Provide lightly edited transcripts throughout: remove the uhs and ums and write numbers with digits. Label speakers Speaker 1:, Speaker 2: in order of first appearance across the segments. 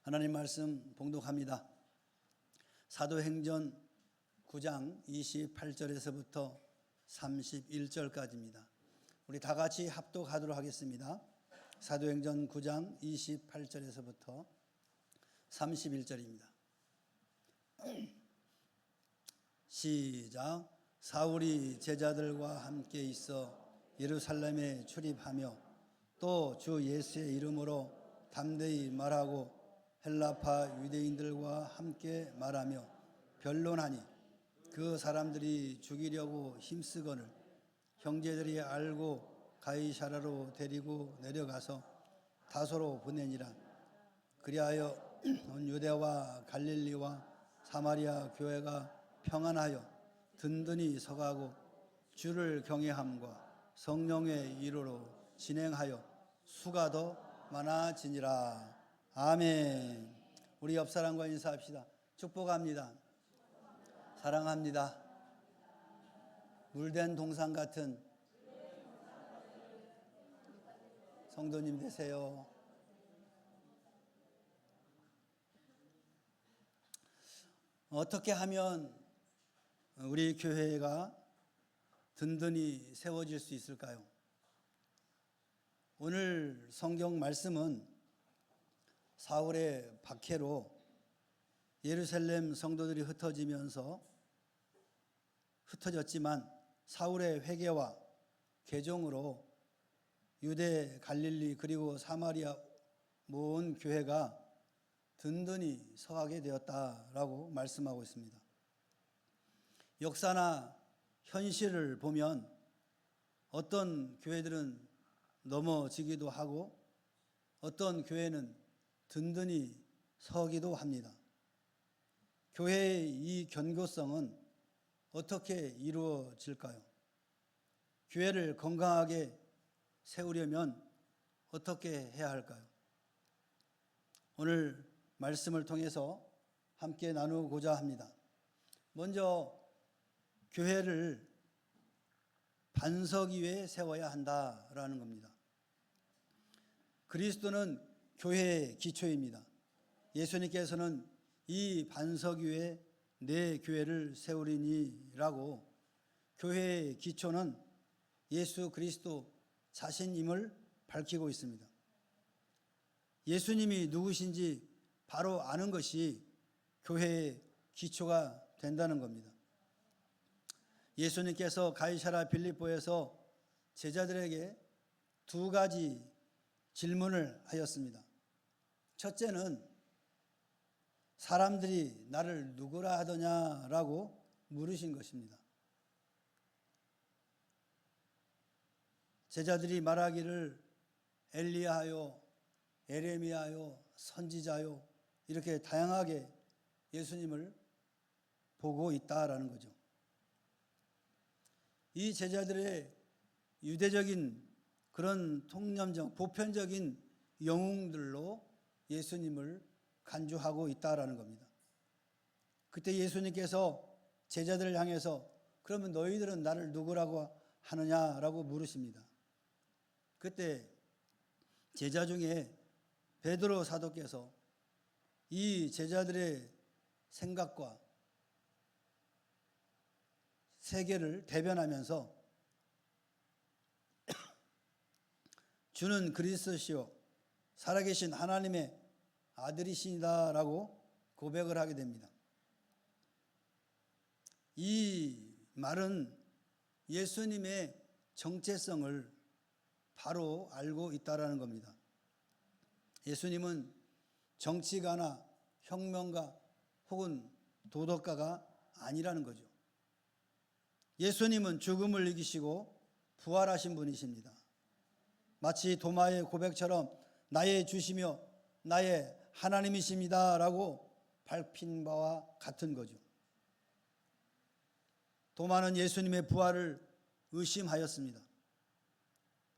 Speaker 1: 하나님 말씀 봉독합니다. 사도행전 9장 28절에서부터 31절까지입니다. 우리 다 같이 합독하도록 하겠습니다. 사도행전 9장 28절에서부터 31절입니다. 시작. 사울이 제자들과 함께 있어 예루살렘에 출입하며 또 주 예수의 이름으로 담대히 말하고 헬라파 유대인들과 함께 말하며 변론하니 그 사람들이 죽이려고 힘쓰거늘 형제들이 알고 가이사라로 데리고 내려가서 다소로 보내니라. 그리하여 온 유대와 갈릴리와 사마리아 교회가 평안하여 든든히 서가고 주를 경외함과 성령의 이로로 진행하여 수가 더 많아지니라. 아멘. 우리 옆 사람과 인사합시다. 축복합니다. 사랑합니다. 물된 동상 같은 성도님 되세요. 어떻게 하면 우리 교회가 든든히 세워질 수 있을까요? 오늘 성경 말씀은 사울의 박해로 예루살렘 성도들이 흩어졌지만 사울의 회개와 개종으로 유대, 갈릴리 그리고 사마리아 모든 교회가 든든히 서가게 되었다라고 말씀하고 있습니다. 역사나 현실을 보면 어떤 교회들은 넘어지기도 하고 어떤 교회는 든든히 서기도 합니다. 교회의 이 견고성은 어떻게 이루어질까요? 교회를 건강하게 세우려면 어떻게 해야 할까요? 오늘 말씀을 통해서 함께 나누고자 합니다. 먼저 교회를 반석 위에 세워야 한다라는 겁니다. 그리스도는 교회의 기초입니다. 예수님께서는 이 반석 위에 내 교회를 세우리니라고 교회의 기초는 예수 그리스도 자신임을 밝히고 있습니다. 예수님이 누구신지 바로 아는 것이 교회의 기초가 된다는 겁니다. 예수님께서 가이사랴 빌립보에서 제자들에게 두 가지 질문을 하였습니다. 첫째는 사람들이 나를 누구라 하더냐라고 물으신 것입니다. 제자들이 말하기를 엘리야요, 에레미야요, 선지자요 이렇게 다양하게 예수님을 보고 있다라는 거죠. 이 제자들의 유대적인 그런 통념적 보편적인 영웅들로 예수님을 간주하고 있다라는 겁니다. 그때 예수님께서 제자들을 향해서 그러면 너희들은 나를 누구라고 하느냐라고 물으십니다. 그때 제자 중에 베드로 사도께서 이 제자들의 생각과 세계를 대변하면서 주는 그리스도시요 살아계신 하나님의 아들이시다라고 고백을 하게 됩니다. 이 말은 예수님의 정체성을 바로 알고 있다라는 겁니다. 예수님은 정치가나 혁명가 혹은 도덕가가 아니라는 거죠. 예수님은 죽음을 이기시고 부활하신 분이십니다. 마치 도마의 고백처럼 나의 주시며 나의 하나님이십니다 라고 밝힌 바와 같은 거죠. 도마는 예수님의 부활을 의심하였습니다.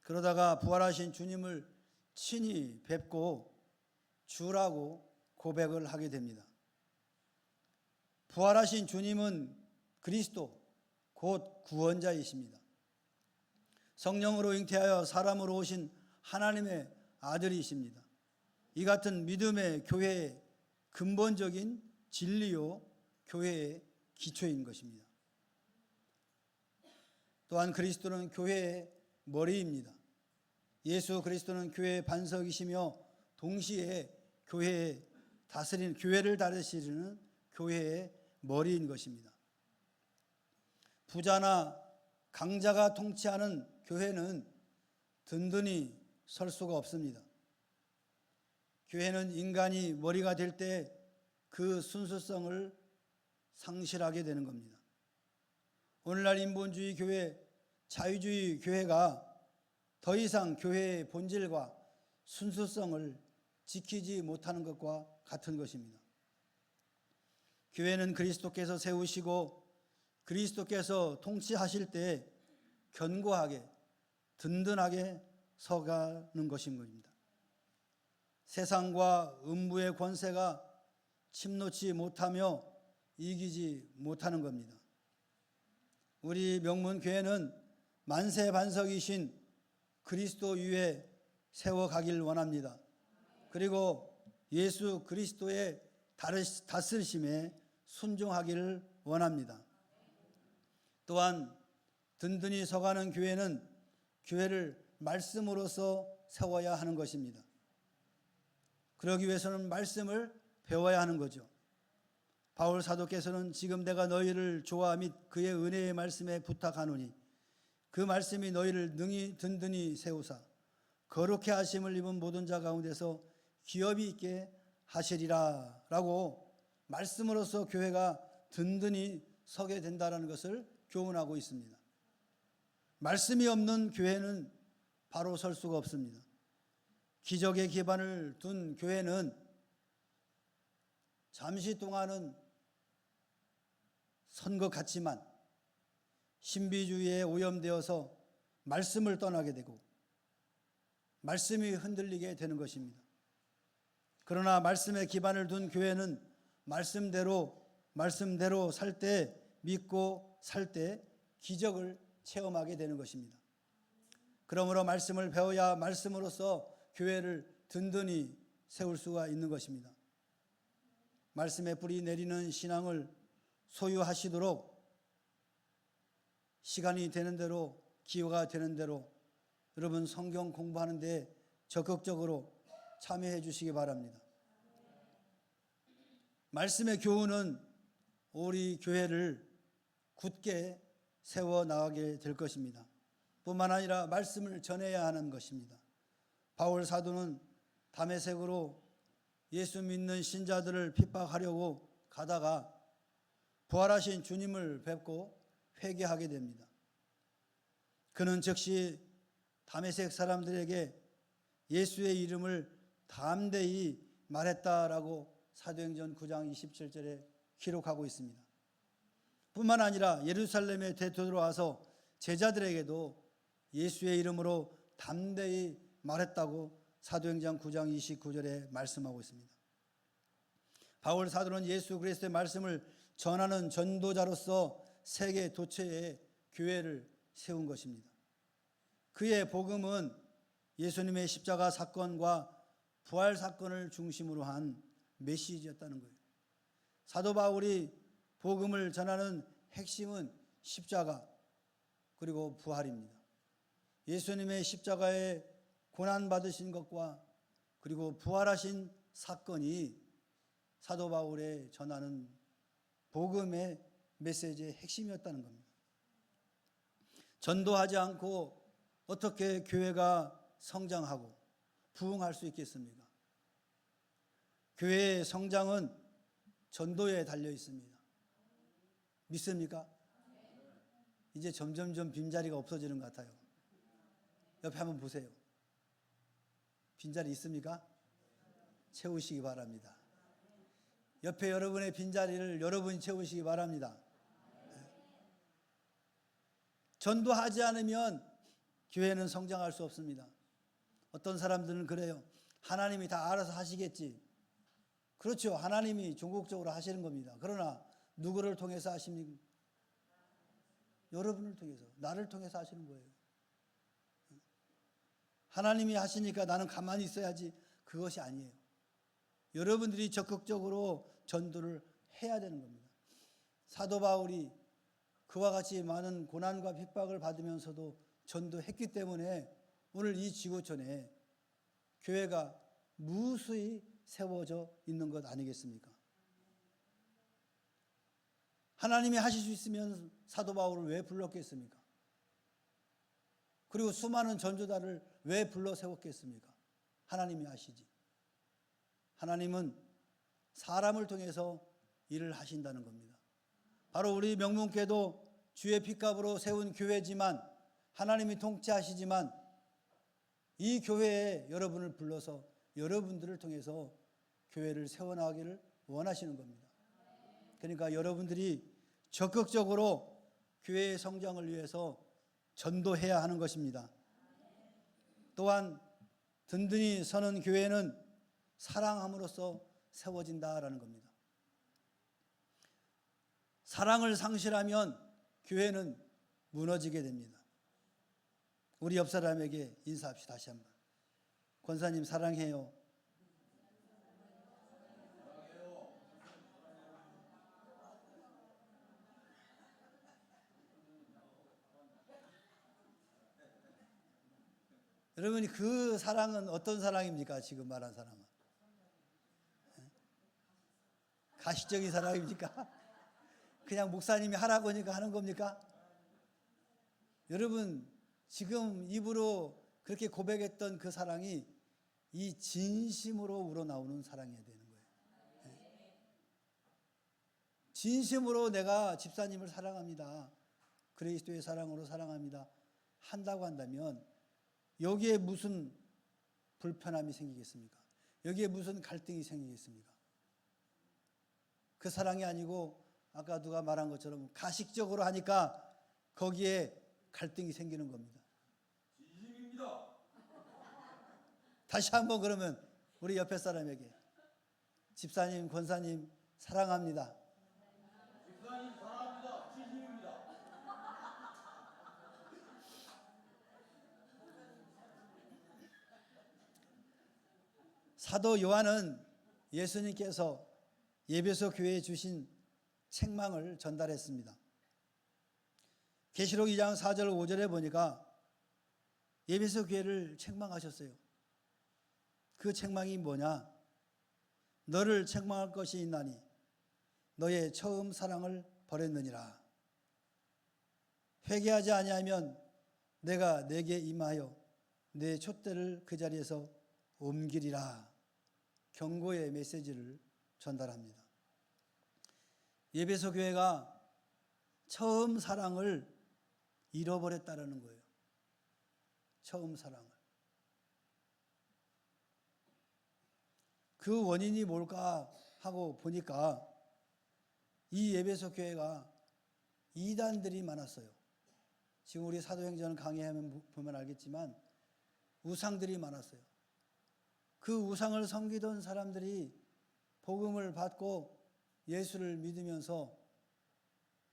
Speaker 1: 그러다가 부활하신 주님을 친히 뵙고 주라고 고백을 하게 됩니다. 부활하신 주님은 그리스도 곧 구원자이십니다. 성령으로 잉태하여 사람으로 오신 하나님의 아들이십니다. 이 같은 믿음의 교회의 근본적인 진리요 교회의 기초인 것입니다. 또한 그리스도는 교회의 머리입니다. 예수 그리스도는 교회의 반석이시며 동시에 교회를 다스리는 교회의 머리인 것입니다. 부자나 강자가 통치하는 교회는 든든히 설 수가 없습니다. 교회는 인간이 머리가 될 때 그 순수성을 상실하게 되는 겁니다. 오늘날 인본주의 교회, 자유주의 교회가 더 이상 교회의 본질과 순수성을 지키지 못하는 것과 같은 것입니다. 교회는 그리스도께서 세우시고 그리스도께서 통치하실 때 견고하게 든든하게 서가는 것인 겁니다. 세상과 음부의 권세가 침노치 못하며 이기지 못하는 겁니다. 우리 명문교회는 만세 반석이신 그리스도 위에 세워가길 원합니다. 그리고 예수 그리스도의 다스리심에 순종하기를 원합니다. 또한 든든히 서가는 교회는 교회를 말씀으로서 세워야 하는 것입니다. 그러기 위해서는 말씀을 배워야 하는 거죠. 바울 사도께서는 지금 내가 너희를 조화 및 그의 은혜의 말씀에 부탁하노니 그 말씀이 너희를 능히 든든히 세우사 거룩해 하심을 입은 모든 자 가운데서 기업이 있게 하시리라 라고 말씀으로서 교회가 든든히 서게 된다는 것을 교훈하고 있습니다. 말씀이 없는 교회는 바로 설 수가 없습니다. 기적의 기반을 둔 교회는 잠시 동안은 선 것 같지만 신비주의에 오염되어서 말씀을 떠나게 되고 말씀이 흔들리게 되는 것입니다. 그러나 말씀에 기반을 둔 교회는 말씀대로 살 때, 믿고 살 때 기적을 체험하게 되는 것입니다. 그러므로 말씀을 배워야 말씀으로서 교회를 든든히 세울 수가 있는 것입니다. 말씀에 뿌리 내리는 신앙을 소유하시도록 시간이 되는 대로, 기회가 되는 대로 여러분 성경 공부하는 데 적극적으로 참여해 주시기 바랍니다. 말씀의 교훈은 우리 교회를 굳게 세워 나가게 될 것입니다. 뿐만 아니라 말씀을 전해야 하는 것입니다. 바울 사도는 다메섹으로 예수 믿는 신자들을 핍박하려고 가다가 부활하신 주님을 뵙고 회개하게 됩니다. 그는 즉시 다메섹 사람들에게 예수의 이름을 담대히 말했다라고 사도행전 9장 27절에 기록하고 있습니다. 뿐만 아니라 예루살렘에 되돌아와서 제자들에게도 예수의 이름으로 담대히 말했다고 사도행전 9장 29절에 말씀하고 있습니다. 바울 사도는 예수 그리스도의 말씀을 전하는 전도자로서 세계 도처에 교회를 세운 것입니다. 그의 복음은 예수님의 십자가 사건과 부활 사건을 중심으로 한 메시지였다는 거예요. 사도 바울이 복음을 전하는 핵심은 십자가 그리고 부활입니다. 예수님의 십자가에 고난받으신 것과 그리고 부활하신 사건이 사도 바울의 전하는 복음의 메시지의 핵심이었다는 겁니다. 전도하지 않고 어떻게 교회가 성장하고 부흥할 수 있겠습니까? 교회의 성장은 전도에 달려 있습니다. 믿습니까? 이제 점점점 빈자리가 없어지는 것 같아요. 옆에 한번 보세요. 빈자리 있습니까? 채우시기 바랍니다. 옆에 여러분의 빈자리를 여러분이 채우시기 바랍니다. 전도하지 않으면 교회는 성장할 수 없습니다. 어떤 사람들은 그래요. 하나님이 다 알아서 하시겠지. 그렇죠. 하나님이 종국적으로 하시는 겁니다. 그러나 누구를 통해서 하십니까? 여러분을 통해서, 나를 통해서 하시는 거예요. 하나님이 하시니까 나는 가만히 있어야지. 그것이 아니에요. 여러분들이 적극적으로 전도를 해야 되는 겁니다. 사도 바울이 그와 같이 많은 고난과 핍박을 받으면서도 전도했기 때문에 오늘 이 지구촌에 교회가 무수히 세워져 있는 것 아니겠습니까? 하나님이 하실 수 있으면 사도 바울을 왜 불렀겠습니까? 그리고 수많은 전도자를 왜 불러 세웠겠습니까? 하나님이 하시지. 하나님은 사람을 통해서 일을 하신다는 겁니다. 바로 우리 명문교회도 주의 핏값으로 세운 교회지만 하나님이 통치하시지만 이 교회에 여러분을 불러서 여러분들을 통해서 교회를 세워나가기를 원하시는 겁니다. 그러니까 여러분들이 적극적으로 교회의 성장을 위해서 전도해야 하는 것입니다. 또한 든든히 서는 교회는 사랑함으로써 세워진다라는 겁니다. 사랑을 상실하면 교회는 무너지게 됩니다. 우리 옆 사람에게 인사합시다. 다시 한번. 권사님 사랑해요. 여러분이 그 사랑은 어떤 사랑입니까? 지금 말한 사랑은 가시적인 사랑입니까? 그냥 목사님이 하라고 하니까 하는 겁니까? 여러분 지금 입으로 그렇게 고백했던 그 사랑이 이 진심으로 우러나오는 사랑이어야 되는 거예요. 진심으로 내가 집사님을 사랑합니다. 그리스도의 사랑으로 사랑합니다. 한다고 한다면 여기에 무슨 불편함이 생기겠습니까? 여기에 무슨 갈등이 생기겠습니까? 그 사랑이 아니고 아까 누가 말한 것처럼 가식적으로 하니까 거기에 갈등이 생기는 겁니다.
Speaker 2: 진심입니다.
Speaker 1: 다시 한번 그러면 우리 옆에 사람에게 집사님, 권사님 사랑합니다.
Speaker 2: 집사님 사랑합니다. 진심입니다.
Speaker 1: 사도 요한은 예수님께서 예배소 교회에 주신 책망을 전달했습니다. 계시록 2장 4절 5절에 보니까 예배소 교회를 책망하셨어요. 그 책망이 뭐냐? 너를 책망할 것이 있나니 너의 처음 사랑을 버렸느니라. 회개하지 아니하면 내가 내게 임하여 내 촛대를 그 자리에서 옮기리라. 경고의 메시지를 전달합니다. 예배소 교회가 처음 사랑을 잃어버렸다는 거예요. 처음 사랑을. 그 원인이 뭘까 하고 보니까 이 예배소 교회가 이단들이 많았어요. 지금 우리 사도행전 강의하면 보면 알겠지만 우상들이 많았어요. 그 우상을 섬기던 사람들이 복음을 받고 예수를 믿으면서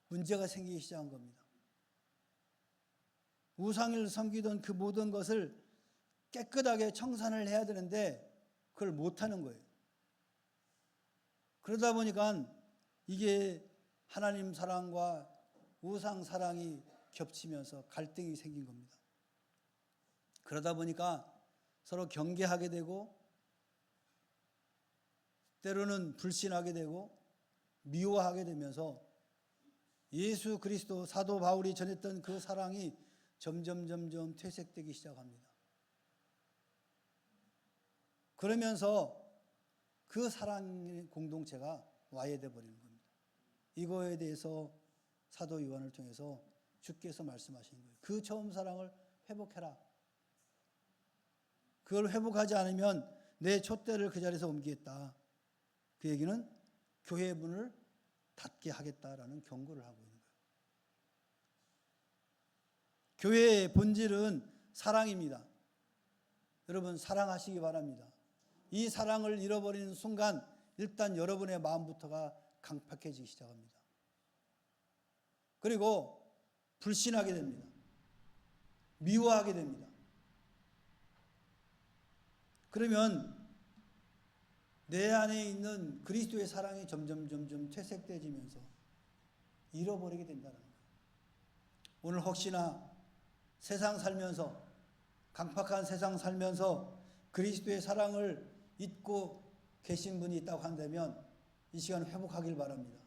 Speaker 1: 문제가 생기기 시작한 겁니다. 우상을 섬기던 그 모든 것을 깨끗하게 청산을 해야 되는데 그걸 못하는 거예요. 그러다 보니까 이게 하나님 사랑과 우상 사랑이 겹치면서 갈등이 생긴 겁니다. 그러다 보니까 서로 경계하게 되고 때로는 불신하게 되고 미워하게 되면서 예수 그리스도 사도 바울이 전했던 그 사랑이 점점 퇴색되기 시작합니다. 그러면서 그 사랑의 공동체가 와해돼 버리는 겁니다. 이거에 대해서 사도 요한을 통해서 주께서 말씀하시는 거예요. 그 처음 사랑을 회복해라. 그걸 회복하지 않으면 내 촛대를 그 자리에서 옮기겠다. 그 얘기는 교회 문을 닫게 하겠다라는 경고를 하고 있는 거예요. 교회의 본질은 사랑입니다. 여러분 사랑하시기 바랍니다. 이 사랑을 잃어버리는 순간 일단 여러분의 마음부터가 강팍해지기 시작합니다. 그리고 불신하게 됩니다. 미워하게 됩니다. 그러면 내 안에 있는 그리스도의 사랑이 점점 퇴색되지면서 잃어버리게 된다는 거예요. 오늘 혹시나 세상 살면서, 강팍한 세상 살면서 그리스도의 사랑을 잊고 계신 분이 있다고 한다면 이 시간 회복하길 바랍니다.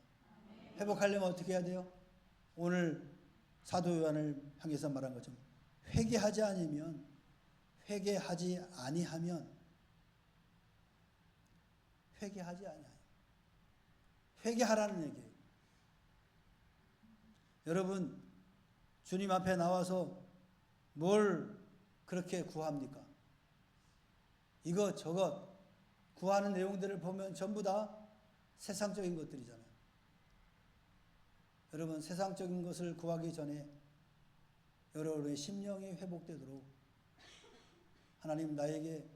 Speaker 1: 회복하려면 어떻게 해야 돼요? 오늘 사도 요한을 향해서 말한 것처럼 회개하지 아니하면 회개하라는 얘기예요. 여러분, 주님 앞에 나와서 뭘 그렇게 구합니까? 이것저것 구하는 내용들을 보면 전부 다 세상적인 것들이잖아요. 여러분, 세상적인 것을 구하기 전에 여러분의 심령이 회복되도록 하나님 나에게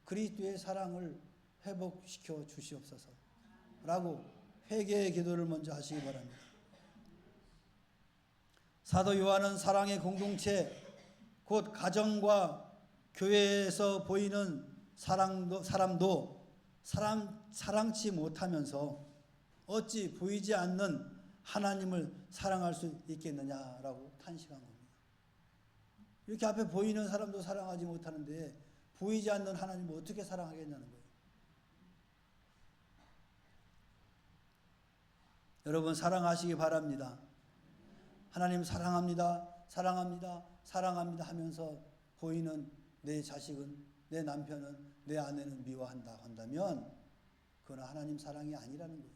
Speaker 1: 그리스도의 사랑을 회복시켜 주시옵소서 라고 회개의 기도를 먼저 하시기 바랍니다. 사도 요한은 사랑의 공동체, 곧 가정과 교회에서 보이는 사람도 사랑치 못하면서 어찌 보이지 않는 하나님을 사랑할 수 있겠느냐라고 탄식한 겁니다. 이렇게 앞에 보이는 사람도 사랑하지 못하는데 보이지 않는 하나님을 어떻게 사랑하겠냐는 거예요. 여러분, 사랑하시기 바랍니다. 하나님 사랑합니다, 사랑합니다, 사랑합니다 하면서 보이는 내 자식은, 내 남편은, 내 아내는 미워한다 한다면 그건 하나님 사랑이 아니라는 거예요.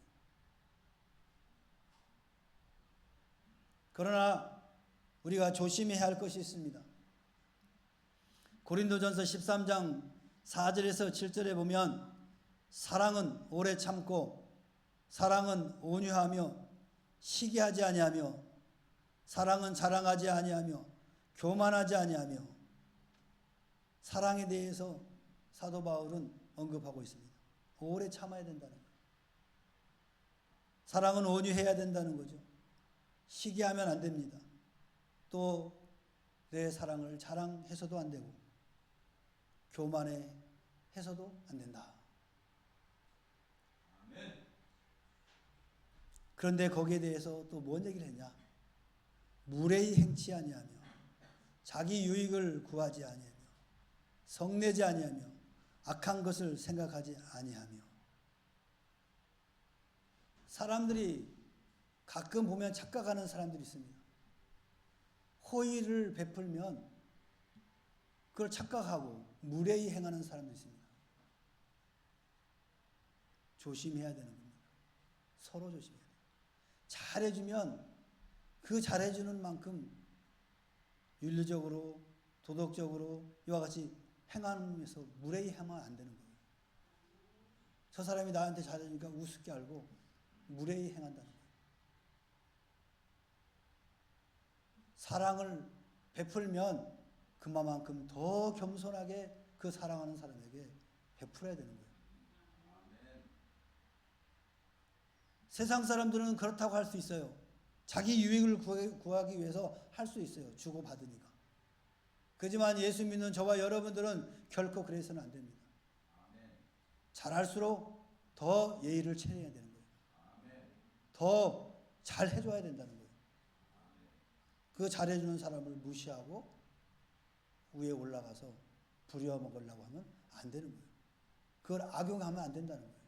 Speaker 1: 그러나 우리가 조심해야 할 것이 있습니다. 고린도전서 13장 4절에서 7절에 보면 사랑은 오래 참고 사랑은 온유하며 시기하지 아니하며 사랑은 자랑하지 아니하며 교만하지 아니하며 사랑에 대해서 사도 바울은 언급하고 있습니다. 오래 참아야 된다는 거예요. 사랑은 온유해야 된다는 거죠. 시기하면 안 됩니다. 또 내 사랑을 자랑해서도 안 되고 교만해서도 안 된다. 그런데 거기에 대해서 또 뭔 얘기를 했냐? 무례히 행치 아니하며 자기 유익을 구하지 아니하며 성내지 아니하며 악한 것을 생각하지 아니하며. 사람들이 가끔 보면 착각하는 사람들이 있습니다. 호의를 베풀면 그걸 착각하고 무례히 행하는 사람도 있습니다. 조심해야 되는 겁니다. 서로 조심해야 돼요. 잘해주면 그 잘해주는 만큼 윤리적으로 도덕적으로 이와 같이 행하면서 무례히 하면 안 되는 거예요. 저 사람이 나한테 잘해주니까 우습게 알고 무례히 행한다는 거예요. 사랑을 베풀면 그만큼 더 겸손하게 그 사랑하는 사람에게 베풀어야 되는 거예요. 세상 사람들은 그렇다고 할 수 있어요. 자기 유익을 구하기 위해서 할 수 있어요. 주고받으니까. 그렇지만 예수 믿는 저와 여러분들은 결코 그래서는 안 됩니다. 잘할수록 더 예의를 차려야 되는 거예요. 더 잘 해줘야 된다는 거예요. 그 잘해주는 사람을 무시하고 위에 올라가서 부려먹으려고 하면 안 되는 거예요. 그걸 악용하면 안 된다는 거예요.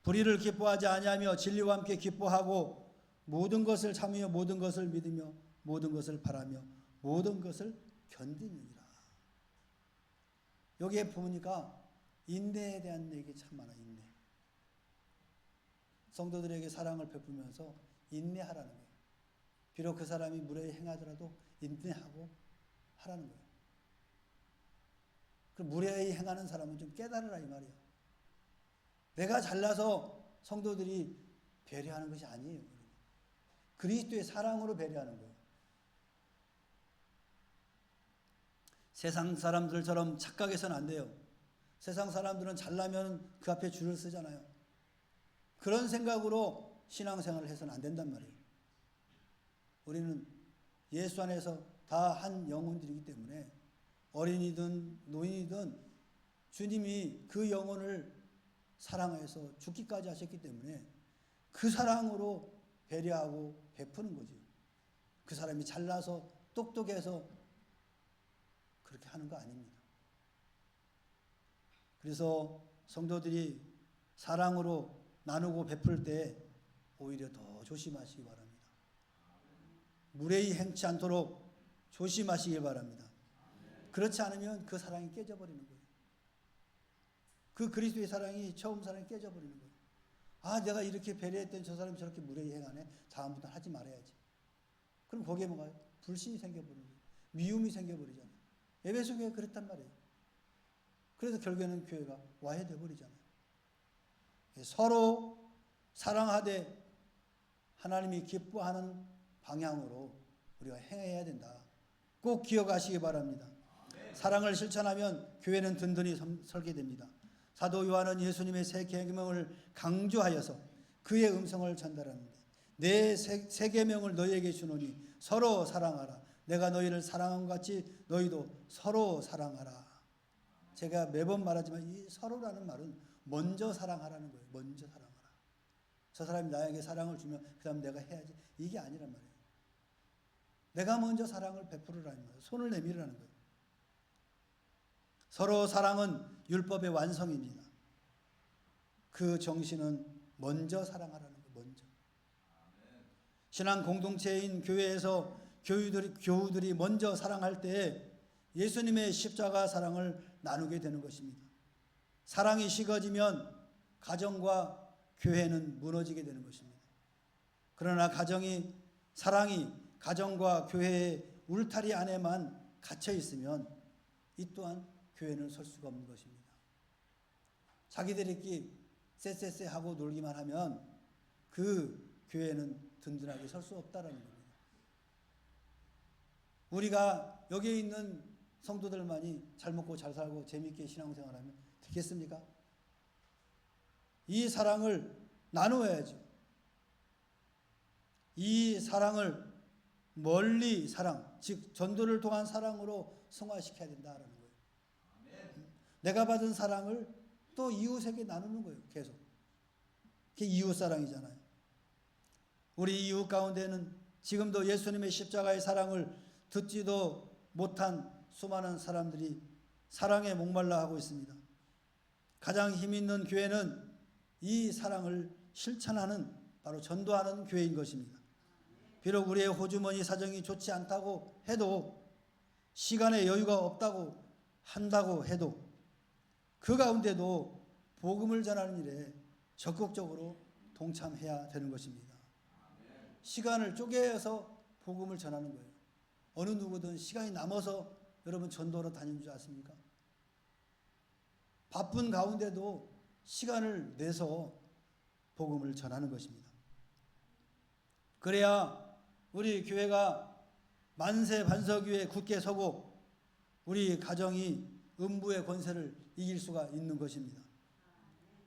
Speaker 1: 불의를 기뻐하지 아니하며 진리와 함께 기뻐하고 모든 것을 참으며 모든 것을 믿으며 모든 것을 바라며 모든 것을 견디느니라. 여기에 보니까 인내에 대한 얘기 참 많아요. 인내. 성도들에게 사랑을 베풀면서 인내하라는 거예요. 비록 그 사람이 무례히 행하더라도 인내하고 하라는 거예요. 그 무례히 행하는 사람은 좀 깨달으라 이 말이에요. 내가 잘나서 성도들이 배려하는 것이 아니에요. 그리스도의 사랑으로 배려하는 거예요. 세상 사람들처럼 착각해서는 안 돼요. 세상 사람들은 잘나면 그 앞에 줄을 서잖아요. 그런 생각으로 신앙생활을 해서는 안 된단 말이에요. 우리는 예수 안에서 다 한 영혼들이기 때문에 어린이든 노인이든 주님이 그 영혼을 사랑해서 죽기까지 하셨기 때문에 그 사랑으로 배려하고 베푸는 거지. 그 사람이 잘나서 똑똑해서 그렇게 하는 거 아닙니다. 그래서 성도들이 사랑으로 나누고 베풀 때 오히려 더 조심하시기 바랍니다. 무례히 행치 않도록 조심하시기 바랍니다. 그렇지 않으면 그 사랑이 깨져버리는 거예요. 그 그리스도의 사랑이 처음 사랑이 깨져버리는 거예요. 아, 내가 이렇게 배려했더니 저 사람이 저렇게 무례히 행하네. 다음부터 하지 말아야지. 그럼 거기에 뭐가 불신이 생겨버리는 거예요. 미움이 생겨버리잖아요. 에베소 교회가 그랬단 말이에요. 그래서 결국에는 교회가 와해돼 버리잖아요. 서로 사랑하되 하나님이 기뻐하는 방향으로 우리가 행해야 된다. 꼭 기억하시기 바랍니다. 사랑을 실천하면 교회는 든든히 설계됩니다. 사도 요한은 예수님의 새 계명을 강조하여서 그의 음성을 전달하는데 내 새 계명을 너희에게 주노니 서로 사랑하라. 내가 너희를 사랑한 것 같이 너희도 서로 사랑하라. 제가 매번 말하지만 이 서로라는 말은 먼저 사랑하라는 거예요. 먼저 사랑하라. 저 사람이 나에게 사랑을 주면 그 다음 내가 해야지. 이게 아니란 말이에요. 내가 먼저 사랑을 베풀으라는 거예요. 손을 내밀으라는 거예요. 서로 사랑은 율법의 완성입니다. 그 정신은 먼저 사랑하라는 거예요. 먼저. 신앙 공동체인 교회에서 교우들이 먼저 사랑할 때 예수님의 십자가 사랑을 나누게 되는 것입니다. 사랑이 식어지면 가정과 교회는 무너지게 되는 것입니다. 그러나 사랑이 가정과 교회의 울타리 안에만 갇혀 있으면 이 또한 교회는 설 수가 없는 것입니다. 자기들끼리 쎄쎄쎄 하고 놀기만 하면 그 교회는 든든하게 설 수 없다라는 겁니다. 우리가 여기에 있는 성도들만이 잘 먹고 잘 살고 재미있게 신앙생활하면 되겠습니까? 이 사랑을 나누어야죠. 이 사랑을 멀리 사랑, 즉 전도를 통한 사랑으로 승화시켜야 된다라는 거예요. 내가 받은 사랑을 또 이웃에게 나누는 거예요. 계속. 그게 이웃사랑이잖아요. 우리 이웃 가운데는 지금도 예수님의 십자가의 사랑을 듣지도 못한 수많은 사람들이 사랑에 목말라 하고 있습니다. 가장 힘 있는 교회는 이 사랑을 실천하는, 바로 전도하는 교회인 것입니다. 비록 우리의 호주머니 사정이 좋지 않다고 해도, 시간에 여유가 없다고 한다고 해도 그 가운데도 복음을 전하는 일에 적극적으로 동참해야 되는 것입니다. 시간을 쪼개서 복음을 전하는 거예요. 어느 누구든 시간이 남아서 여러분 전도로 다니는 줄 아십니까? 바쁜 가운데도 시간을 내서 복음을 전하는 것입니다. 그래야 우리 교회가 만세 반석 위에 굳게 서고 우리 가정이 음부의 권세를 이길 수가 있는 것입니다.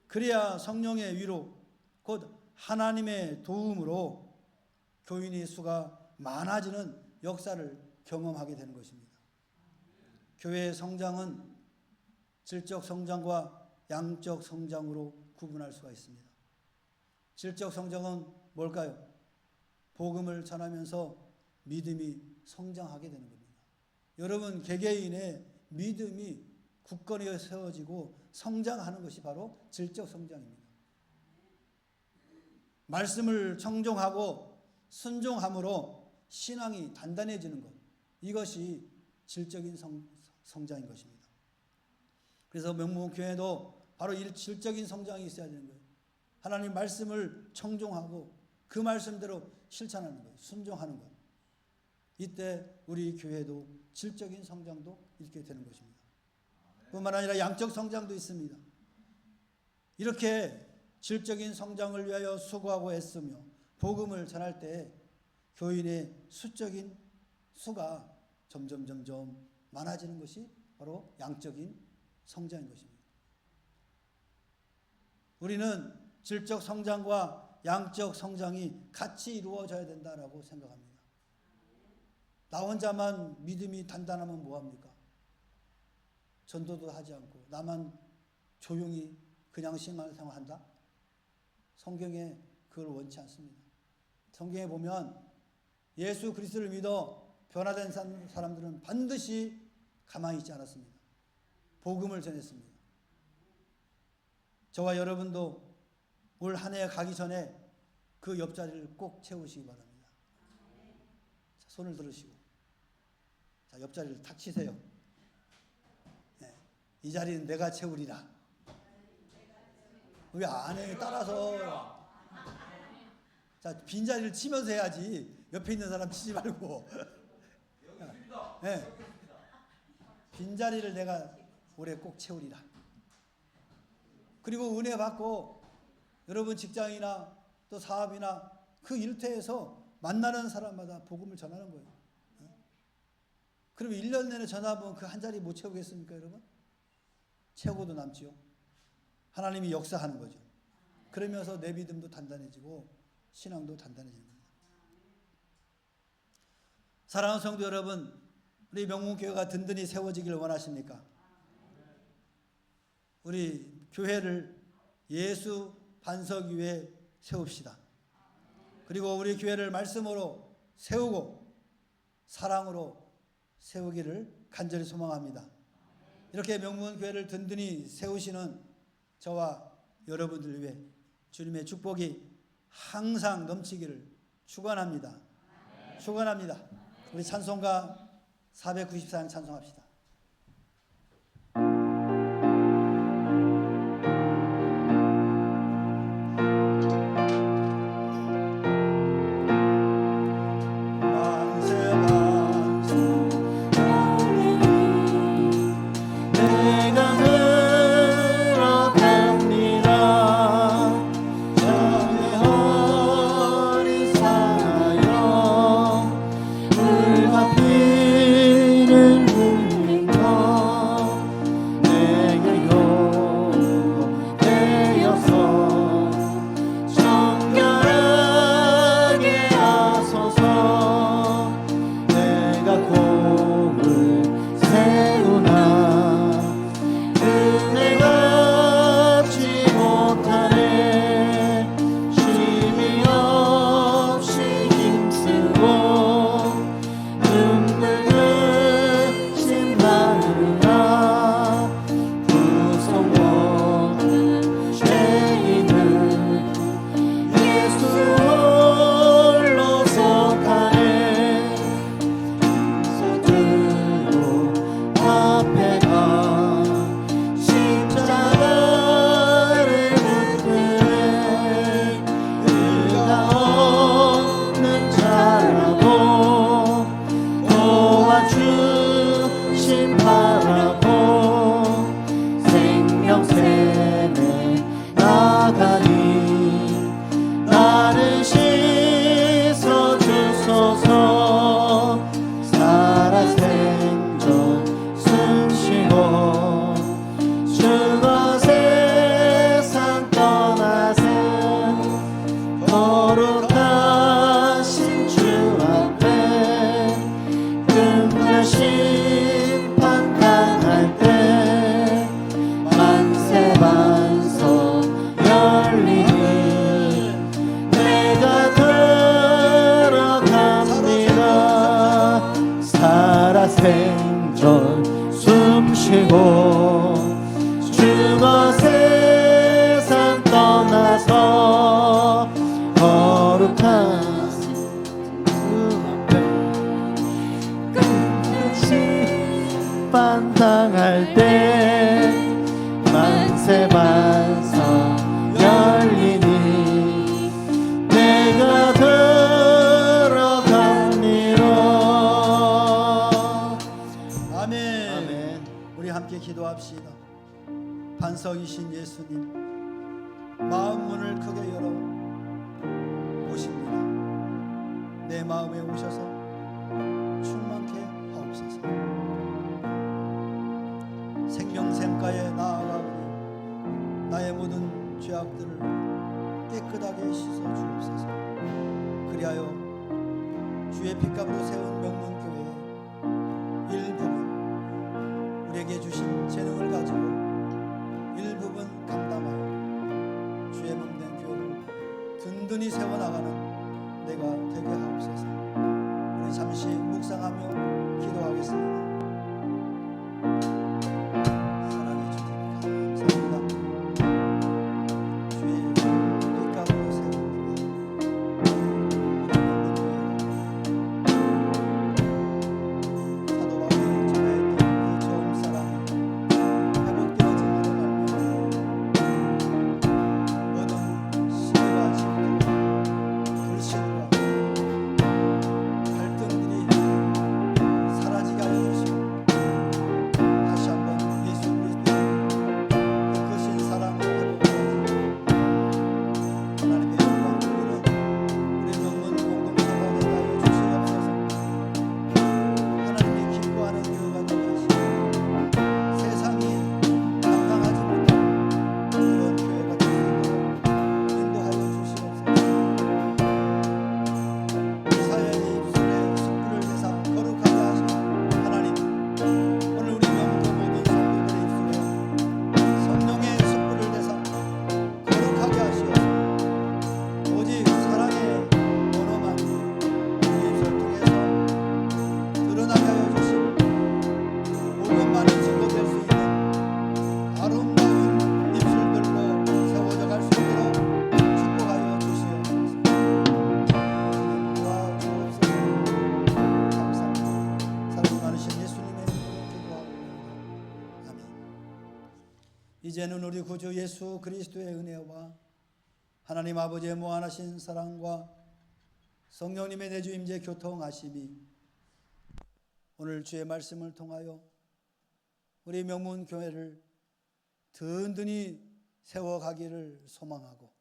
Speaker 1: 그래야 성령의 위로, 곧 하나님의 도움으로 교인의 수가 많아지는 역사를 경험하게 되는 것입니다. 교회의 성장은 질적 성장과 양적 성장으로 구분할 수가 있습니다. 질적 성장은 뭘까요? 복음을 전하면서 믿음이 성장하게 되는 겁니다. 여러분 개개인의 믿음이 굳건히 세워지고 성장하는 것이 바로 질적 성장입니다. 말씀을 청종하고 순종함으로 신앙이 단단해지는 것, 이것이 질적인 성장인 것입니다. 그래서 명문교회도 바로 이 질적인 성장이 있어야 되는 거예요. 하나님 말씀을 청종하고 그 말씀대로 실천하는 거예요. 순종하는 것. 이때 우리 교회도 질적인 성장도 있게 되는 것입니다. 뿐만 아니라 양적 성장도 있습니다. 이렇게 질적인 성장을 위하여 수고하고 애쓰며 복음을 전할 때 교인의 수적인 수가 점점 많아지는 것이 바로 양적인 성장인 것입니다. 우리는 질적 성장과 양적 성장이 같이 이루어져야 된다라고 생각합니다. 나 혼자만 믿음이 단단하면 뭐합니까? 전도도 하지 않고 나만 조용히 그냥 신앙생활한다? 성경에 그걸 원치 않습니다. 성경에 보면 예수 그리스도를 믿어 변화된 사람들은 반드시 가만히 있지 않았습니다. 복음을 전했습니다. 저와 여러분도 올 한 해 가기 전에 그 옆자리를 꼭 채우시기 바랍니다. 자, 손을 들으시고, 자, 옆자리를 탁 치세요. 네, 이 자리는 내가 채우리라. 왜 안 해? 따라서. 자, 빈자리를 치면서 해야지. 옆에 있는 사람 치지 말고. 네, 빈자리를 내가 올해 꼭 채우리라. 그리고 은혜 받고 여러분 직장이나 또 사업이나 그 일터에서 만나는 사람마다 복음을 전하는 거예요. 그러면 1년 내내 전화 한번 그 한 자리 못 채우겠습니까, 여러분? 채우고도 남지요. 하나님이 역사하는 거죠. 그러면서 내 믿음도 단단해지고 신앙도 단단해지는 겁니다. 사랑하는 성도 여러분, 우리 명문교회가 든든히 세워지기를 원하십니까? 우리 교회를 예수 반석 위에 세웁시다. 그리고 우리 교회를 말씀으로 세우고 사랑으로 세우기를 간절히 소망합니다. 이렇게 명문교회를 든든히 세우시는 저와 여러분들 위해 주님의 축복이 항상 넘치기를 축원합니다. 축원합니다. 우리 찬송가 494장 찬송합시다.
Speaker 3: 생전 숨쉬고 주가 세상 떠나서 거룩한 그 앞에 끝없이 심판당할 때 만세만사 열리니 내가
Speaker 1: 함께 기도합시다. 반석이신 예수님, 마음 문을 크게 열어 오십니다. 내 마음에 오셔서 충만케 하옵소서. 생명샘가에 나아가오니 나의 모든 죄악들을 깨끗하게 씻어 주옵소서. 그리하여 주의 핏값으로 세운 명문교회의 일부분 우리에게 주신 이제는 우리 구주 예수 그리스도의 은혜와 하나님 아버지의 무한하신 사랑과 성령님의 내주 임재 교통하심이 오늘 주의 말씀을 통하여 우리 명문교회를 든든히 세워가기를 소망하고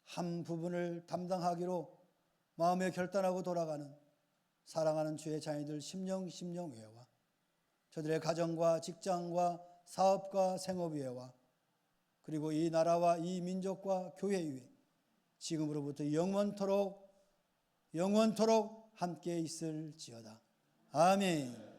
Speaker 1: 한 부분을 담당하기로 마음에 결단하고 돌아가는 사랑하는 주의 자녀들 심령회와 저들의 가정과 직장과 사업과 생업위회와 그리고 이 나라와 이 민족과 교회위회 지금으로부터 영원토록 함께 있을지어다. 아멘.